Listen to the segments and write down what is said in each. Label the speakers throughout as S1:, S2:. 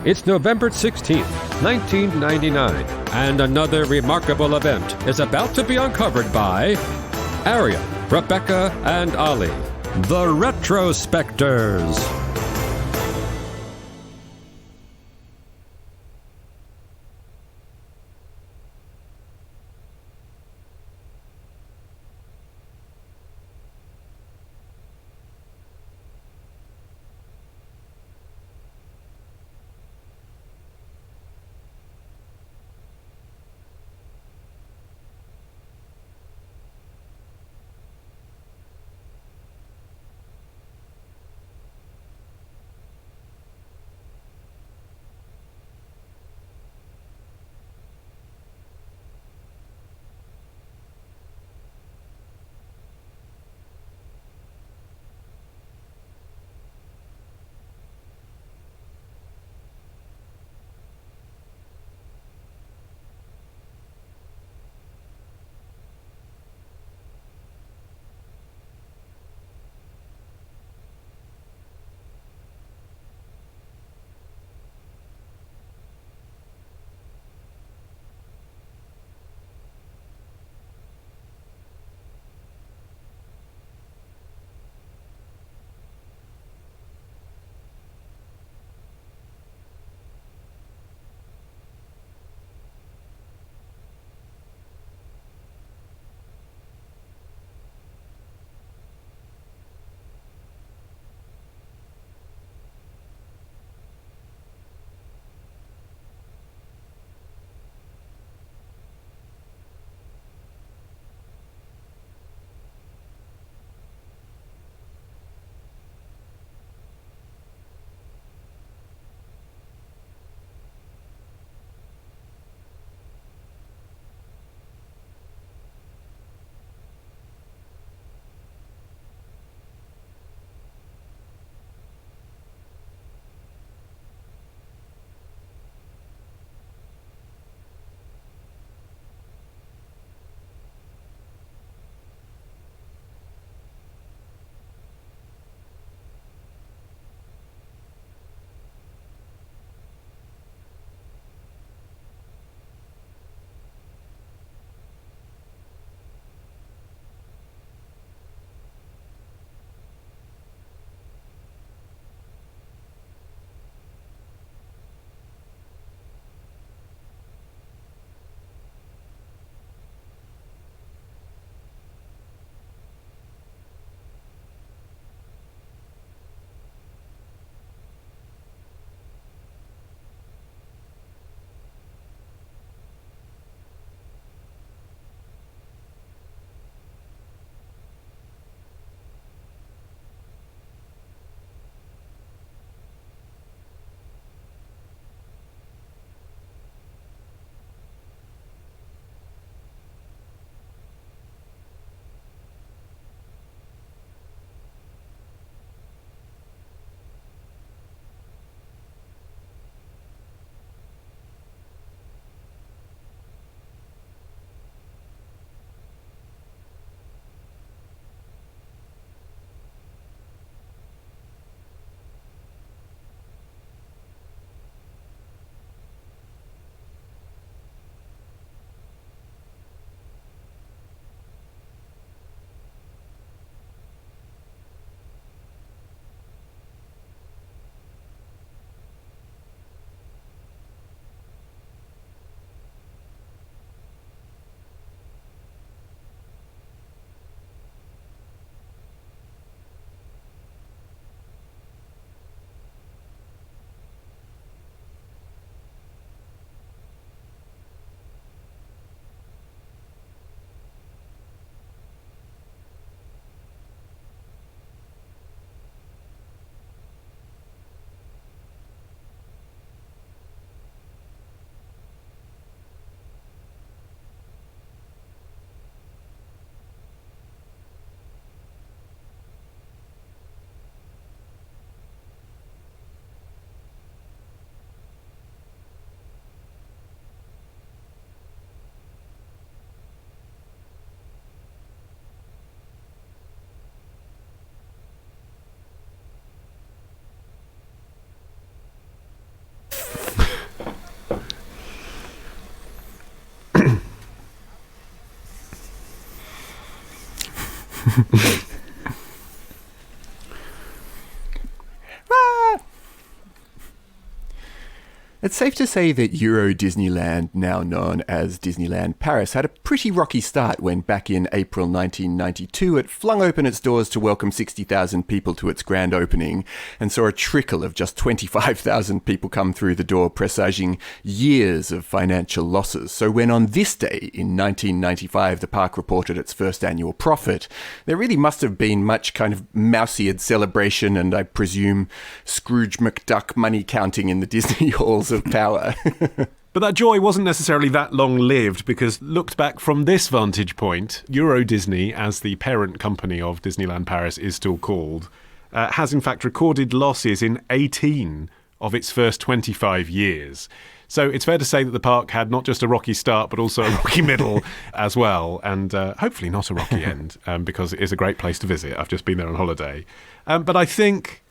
S1: It's November 16th, 1999, and another remarkable event is about to be uncovered by Arion, Rebecca, and Olly, the Retrospectors.
S2: It's safe to say that EuroDisneyland, now known as Disneyland Paris, had a pretty rocky start when back in April 1992 it flung open its doors to welcome 60,000 people to its grand opening and saw a trickle of just 25,000 people come through the door, presaging years of financial losses. So when on this day in 1995 the park reported its first annual profit, there really must have been much kind of mouse-eared celebration and, I presume, Scrooge McDuck money counting in the Disney halls of power.
S3: But that joy wasn't necessarily that long-lived, because looked back from this vantage point, EuroDisney, as the parent company of Disneyland Paris is still called, has in fact recorded losses in 18 of its first 25 years. So it's fair to say that the park had not just a rocky start, but also a rocky middle as well, and hopefully not a rocky end, because it is a great place to visit. I've just been there on holiday. But I think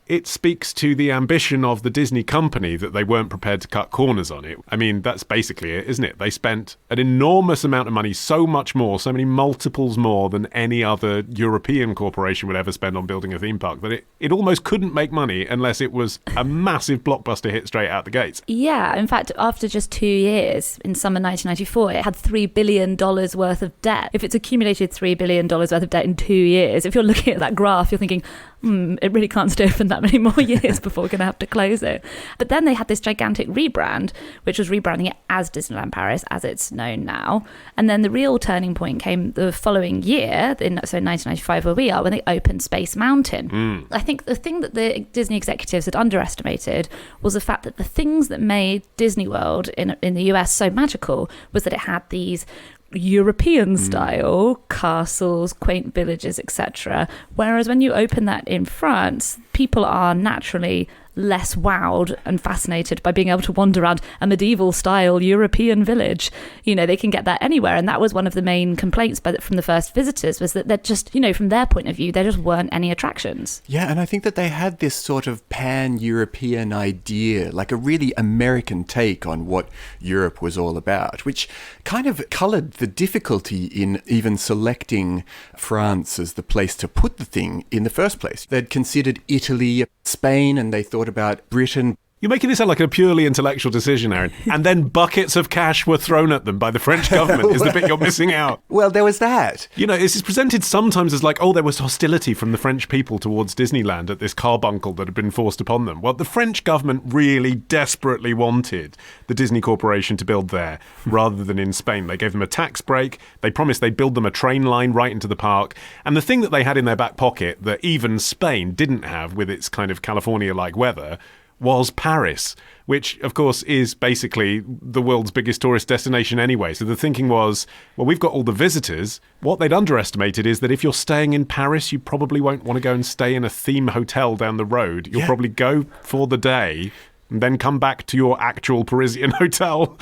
S3: it speaks to the ambition of the Disney company that they weren't prepared to cut corners on it. I mean, that's basically it, isn't it? They spent an enormous amount of money, so much more, so many multiples more than any other European corporation would ever spend on building a theme park, that it almost couldn't make money unless it was a massive blockbuster hit straight out the gates.
S4: Yeah, in fact, after just 2 years, in summer 1994, it had $3 billion worth of debt. If it's accumulated $3 billion worth of debt in 2 years, if you're looking at that graph, you're thinking, it really can't stay open that many more years before we're going to have to close it. But then they had this gigantic rebrand, which was rebranding it as Disneyland Paris, as it's known now. And then the real turning point came the following year, so 1995 where we are, when they opened Space Mountain. I think the thing that the Disney executives had underestimated was the fact that the things that made Disney World in the US so magical was that it had these European style castles, quaint villages, etc. Whereas when you open that in France, people are naturally less wowed and fascinated by being able to wander around a medieval style European village. You know, they can get that anywhere. And that was one of the main complaints from the first visitors, was that they're just, you know, from their point of view, there just weren't any attractions.
S2: Yeah, and I think that they had this sort of pan-European idea, like a really American take on what Europe was all about, which kind of coloured the difficulty in even selecting France as the place to put the thing in the first place. They'd considered Italy, Spain, and they thought about Britain.
S3: You're making this sound like a purely intellectual decision, Aaron. And then buckets of cash were thrown at them by the French government is the bit you're missing out.
S2: Well, there was that.
S3: You know, this is presented sometimes as like, oh, there was hostility from the French people towards Disneyland at this carbuncle that had been forced upon them. Well, the French government really desperately wanted the Disney Corporation to build there rather than in Spain. They gave them a tax break. They promised they'd build them a train line right into the park. And the thing that they had in their back pocket that even Spain didn't have with its kind of California-like weather was Paris, which, of course, is basically the world's biggest tourist destination anyway. So the thinking was, well, we've got all the visitors. What they'd underestimated is that if you're staying in Paris, you probably won't want to go and stay in a theme hotel down the road. You'll probably go for the day and then come back to your actual Parisian hotel,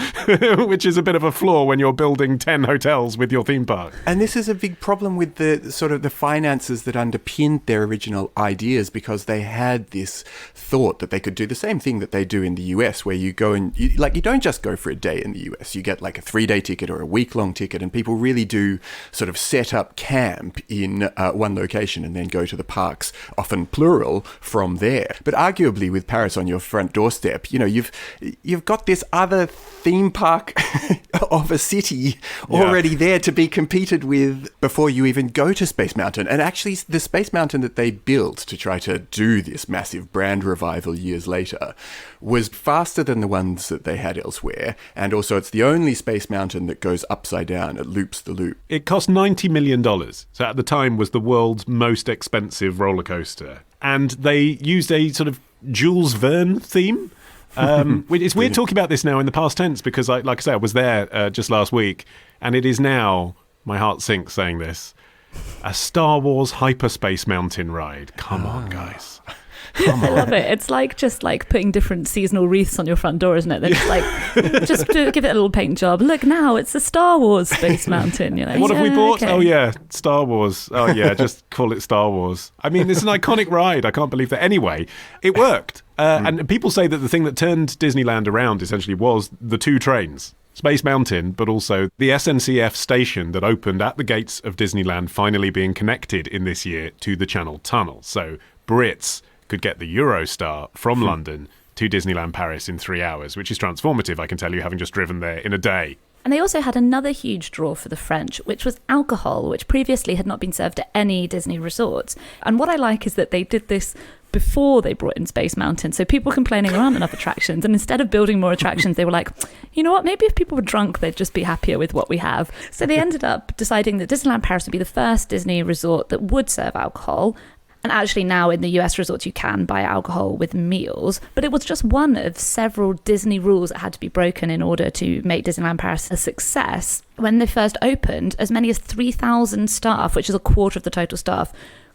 S3: which is a bit of a flaw when you're building 10 hotels with your theme park.
S2: And this is a big problem with the sort of the finances that underpinned their original ideas, because they had this thought that they could do the same thing that they do in the US, where you go and, you don't just go for a day in the US. You get like a 3-day ticket or a week-long ticket, and people really do sort of set up camp in one location and then go to the parks, often plural, from there. But arguably with Paris on your front doorstep, you know, you've got this other theme park of a city already there to be competed with before you even go to Space Mountain. And actually, the Space Mountain that they built to try to do this massive brand revival years later was faster than the ones that they had elsewhere. And also, it's the only Space Mountain that goes upside down. It loops the loop.
S3: It cost $90 million. So at the time was the world's most expensive roller coaster. And they used a sort of Jules Verne theme. It's weird talking about this now in the past tense, because like I say, I was there just last week, and it is now, my heart sinks saying this, a Star Wars hyperspace mountain ride. Come on, guys.
S4: I love it. It's like just like putting different seasonal wreaths on your front door, isn't it? Then it's like, just to give it a little paint job. Look, now it's a Star Wars Space Mountain. You know.
S3: What have we bought? Okay. Oh yeah, Star Wars. Oh yeah, just call it Star Wars. I mean, it's an iconic ride. I can't believe that. Anyway, it worked. And people say that the thing that turned Disneyland around essentially was the 2 trains. Space Mountain, but also the SNCF station that opened at the gates of Disneyland finally being connected in this year to the Channel Tunnel. So Brits could get the Eurostar from London to Disneyland Paris in 3 hours, which is transformative, I can tell you, having just driven there in a day.
S4: And they also had another huge draw for the French, which was alcohol, which previously had not been served at any Disney resorts. And what I like is that they did this before they brought in Space Mountain. So people complaining there aren't enough attractions. And instead of building more attractions, they were like, you know what, maybe if people were drunk, they'd just be happier with what we have. So they ended up deciding that Disneyland Paris would be the first Disney resort that would serve alcohol. And actually now in the US resorts, you can buy alcohol with meals. But it was just one of several Disney rules that had to be broken in order to make Disneyland Paris a success. When they first opened, as many as 3,000 staff, which is a quarter of the total staff,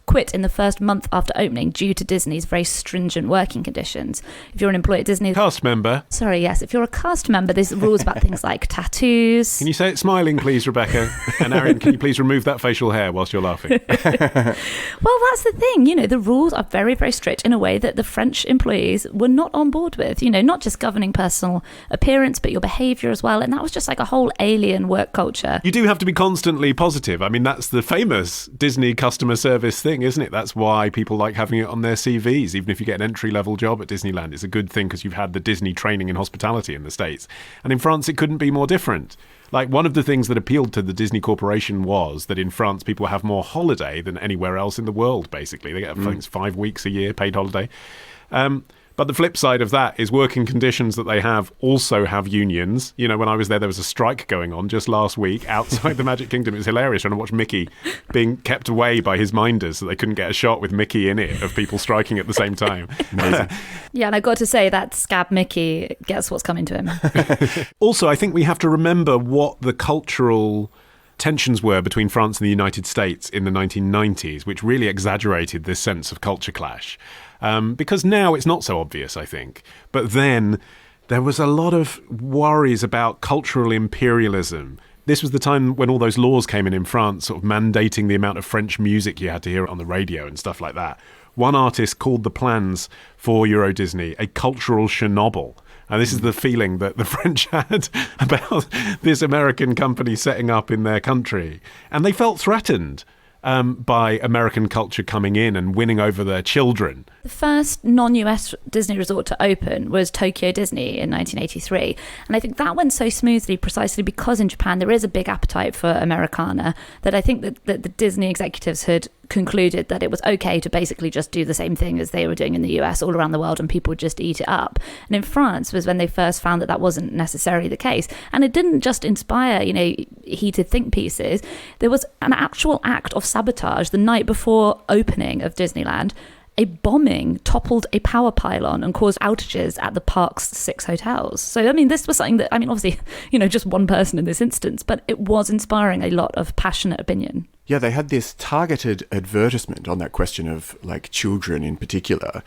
S4: quit in the first month after opening due to Disney's very stringent working conditions. If you're an employee at Disney...
S3: Cast member.
S4: Sorry, yes. If you're a cast member, there's rules about things like tattoos.
S3: Can you say it smiling, please, Rebecca? And Arion, can you please remove that facial hair whilst you're laughing?
S4: Well, that's the thing. You know, the rules are very, very strict in a way that the French employees were not on board with. You know, not just governing personal appearance, but your behaviour as well. And that was just like a whole alien work culture.
S3: You do have to be constantly positive. I mean, that's the famous Disney customer service thing, isn't it? That's why people like having it on their CVs. Even if you get an entry-level job at Disneyland, it's a good thing because you've had the Disney training in hospitality in the States. And in France, it couldn't be more different. Like, one of the things that appealed to the Disney Corporation was that in France, people have more holiday than anywhere else in the world, basically. They get, I think it's 5 weeks a year paid holiday. But the flip side of that is working conditions that they have also have unions. You know, when I was there was a strike going on just last week outside the Magic Kingdom. It was hilarious trying to watch Mickey being kept away by his minders so they couldn't get a shot with Mickey in it of people striking at the same time. Amazing.
S4: Yeah, and I got to say that scab Mickey gets what's coming to him.
S3: Also, I think we have to remember what the cultural tensions were between France and the United States in the 1990s, which really exaggerated this sense of culture clash. Because now it's not so obvious, I think. But then there was a lot of worries about cultural imperialism. This was the time when all those laws came in France, sort of mandating the amount of French music you had to hear on the radio and stuff like that. One artist called the plans for EuroDisney a cultural Chernobyl. And this is the feeling that the French had about this American company setting up in their country. And they felt threatened by American culture coming in and winning over their children.
S4: The first non-US Disney resort to open was Tokyo Disney in 1983. And I think that went so smoothly precisely because in Japan there is a big appetite for Americana that I think that the Disney executives had concluded that it was okay to basically just do the same thing as they were doing in the US all around the world and people would just eat it up. And in France was when they first found that that wasn't necessarily the case. And it didn't just inspire, you know, heated think pieces. There was an actual act of sabotage the night before opening of Disneyland. A bombing toppled a power pylon and caused outages at the park's 6 hotels. So, I mean, this was something that, I mean, obviously, you know, just one person in this instance, but it was inspiring a lot of passionate opinion.
S2: Yeah, they had this targeted advertisement on that question of, like, children in particular,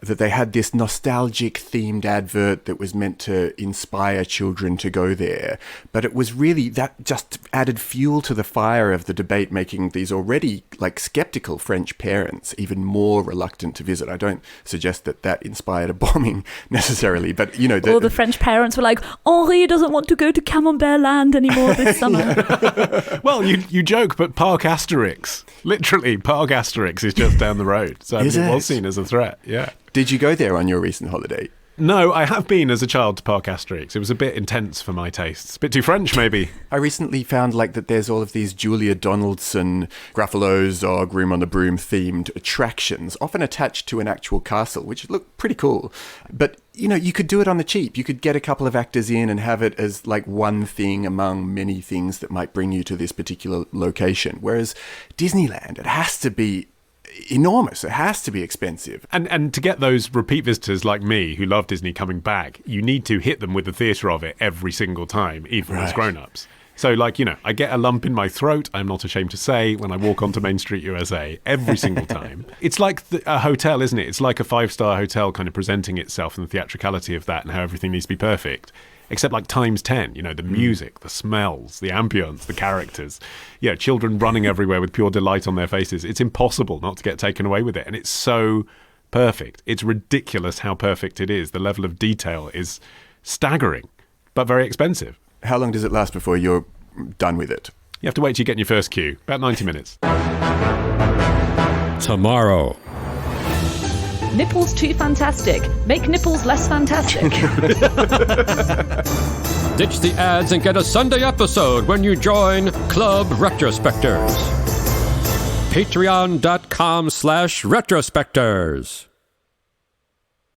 S2: that they had this nostalgic themed advert that was meant to inspire children to go there. But it was really, that just added fuel to the fire of the debate, making these already, like, skeptical French parents even more reluctant to visit. I don't suggest that that inspired a bombing necessarily, but, you know...
S4: All the French parents were like, Henri doesn't want to go to Camembert Land anymore this summer.
S3: Well, you joke, but Park Asterix, literally, Park Asterix is just down the road. So it was seen as a threat, yeah.
S2: Did you go there on your recent holiday?
S3: No, I have been as a child to Park Asterix. It was a bit intense for my tastes. A bit too French, maybe.
S2: I recently found like that there's all of these Julia Donaldson, Gruffalo's Dog, Room on the Broom themed attractions, often attached to an actual castle, which look pretty cool. But, you know, you could do it on the cheap. You could get a couple of actors in and have it as like one thing among many things that might bring you to this particular location. Whereas Disneyland, it has to be enormous. It has to be expensive.
S3: And to get those repeat visitors like me who love Disney coming back, you need to hit them with the theatre of it every single time, even as grown-ups. So, like, you know, I get a lump in my throat, I'm not ashamed to say, when I walk onto Main Street USA every single time. It's like a hotel, isn't it? It's like a 5-star hotel kind of presenting itself and the theatricality of that and how everything needs to be perfect. Except like times 10, you know, the music, the smells, the ambience, the characters, you know, children running everywhere with pure delight on their faces. It's impossible not to get taken away with it. And it's so perfect. It's ridiculous how perfect it is. The level of detail is staggering, but very expensive.
S2: How long does it last before you're done with it?
S3: You have to wait till you get in your first queue. About 90 minutes.
S1: Tomorrow.
S4: Nipples too fantastic. Make nipples less fantastic.
S1: Ditch the ads and get a Sunday episode when you join Club Retrospectors. Patreon.com/Retrospectors.